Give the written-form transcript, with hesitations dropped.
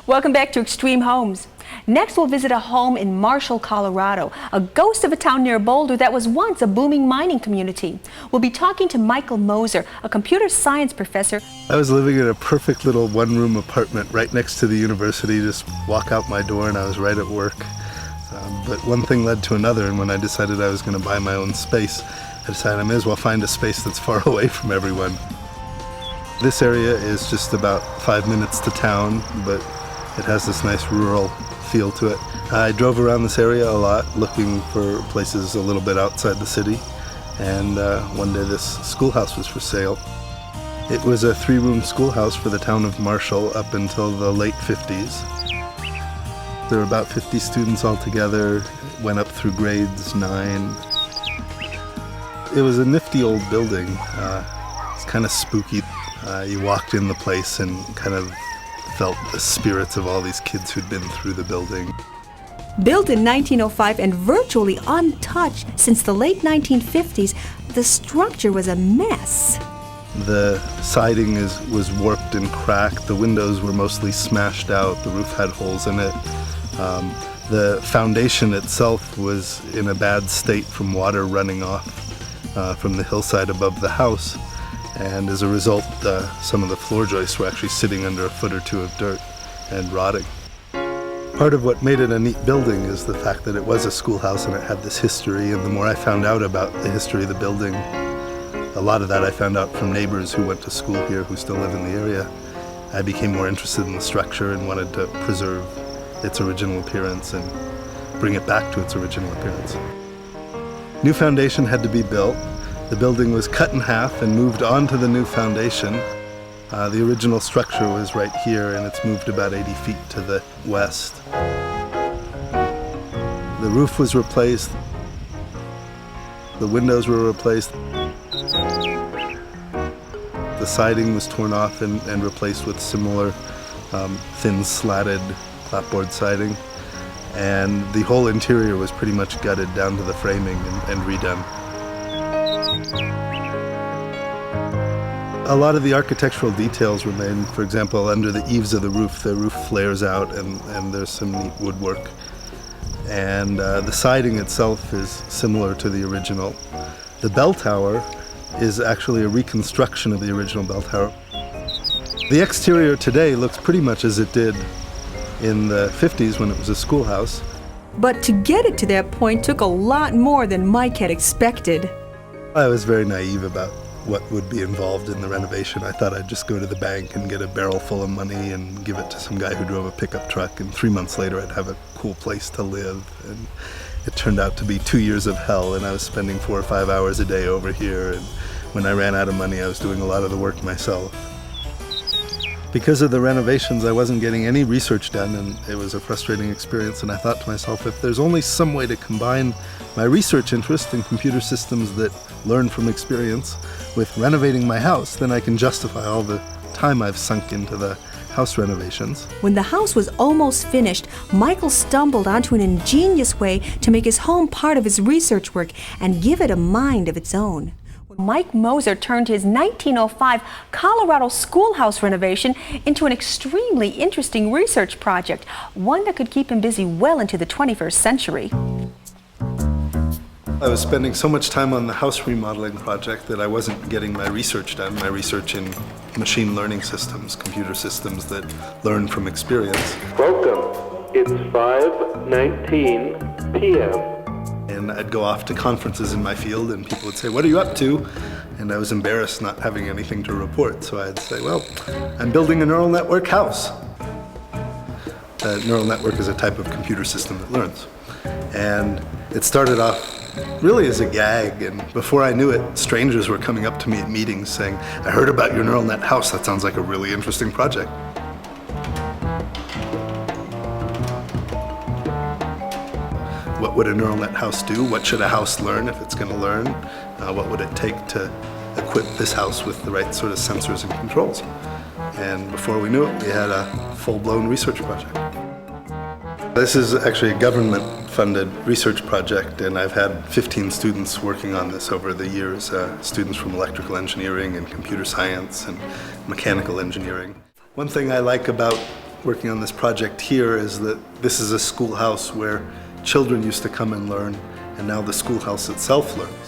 Welcome back to Extreme Homes. Next, we'll visit a home in Marshall, Colorado, a ghost of a town near Boulder that was once a booming mining community. We'll be talking to Michael Moser, a computer science professor. I was living in a perfect little one-room apartment right next to the university. Just walk out my door and I was right at work. But one thing led to another, and when I decided I was going to buy my own space, I decided I may as well find a space that's far away from everyone. This area is just about 5 minutes to town, but it has this nice rural feel to it. I drove around this area a lot looking for places a little bit outside the city, and one day this schoolhouse was for sale. It was a 3-room schoolhouse for the town of Marshall up until the late 50s. There were about 50 students altogether, went up through grades 9. It was a nifty old building. It's kind of spooky. You walked in the place and kind of felt the spirits of all these kids who'd been through the building. Built in 1905 and virtually untouched since the late 1950s, the structure was a mess. The siding was warped and cracked. The windows were mostly smashed out. The roof had holes in it. The foundation itself was in a bad state from water running off from the hillside above the house. And as a result, some of the floor joists were actually sitting under a foot or two of dirt and rotting. Part of what made it a neat building is the fact that it was a schoolhouse and it had this history, and the more I found out about the history of the building, a lot of that I found out from neighbors who went to school here who still live in the area. I became more interested in the structure and wanted to preserve its original appearance and bring it back to its original appearance. New foundation had to be built. The building was cut in half and moved onto the new foundation. The original structure was right here, and it's moved about 80 feet to the west. The roof was replaced. The windows were replaced. The siding was torn off and replaced with similar thin slatted clapboard siding. And the whole interior was pretty much gutted down to the framing and redone. A lot of the architectural details remain. For example, under the eaves of the roof flares out and there's some neat woodwork. And the siding itself is similar to the original. The bell tower is actually a reconstruction of the original bell tower. The exterior today looks pretty much as it did in the 50s when it was a schoolhouse. But to get it to that point took a lot more than Mike had expected. I was very naive about what would be involved in the renovation. I thought I'd just go to the bank and get a barrel full of money and give it to some guy who drove a pickup truck, and 3 months later I'd have a cool place to live. And it turned out to be 2 years of hell, and I was spending 4 or 5 hours a day over here, and when I ran out of money I was doing a lot of the work myself. Because of the renovations, I wasn't getting any research done, and it was a frustrating experience, and I thought to myself, if there's only some way to combine my research interest in computer systems that learn from experience with renovating my house, then I can justify all the time I've sunk into the house renovations. When the house was almost finished, Michael stumbled onto an ingenious way to make his home part of his research work and give it a mind of its own. Mike Moser turned his 1905 Colorado schoolhouse renovation into an extremely interesting research project, one that could keep him busy well into the 21st century. I was spending so much time on the house remodeling project that I wasn't getting my research done, my research in machine learning systems, computer systems that learn from experience. Welcome. It's 5:19 p.m. And I'd go off to conferences in my field and people would say, "What are you up to?" And I was embarrassed not having anything to report. So I'd say, "Well, I'm building a neural network house." A neural network is a type of computer system that learns. And it started off really as a gag, and before I knew it, strangers were coming up to me at meetings saying, "I heard about your neural net house. That sounds like a really interesting project." What would a neural net house do? What should a house learn if it's going to learn? What would it take to equip this house with the right sort of sensors and controls? And before we knew it, we had a full-blown research project. This is actually a government-funded research project, and I've had 15 students working on this over the years, students from electrical engineering and computer science and mechanical engineering. One thing I like about working on this project here is that this is a schoolhouse where children used to come and learn, and now the schoolhouse itself learns.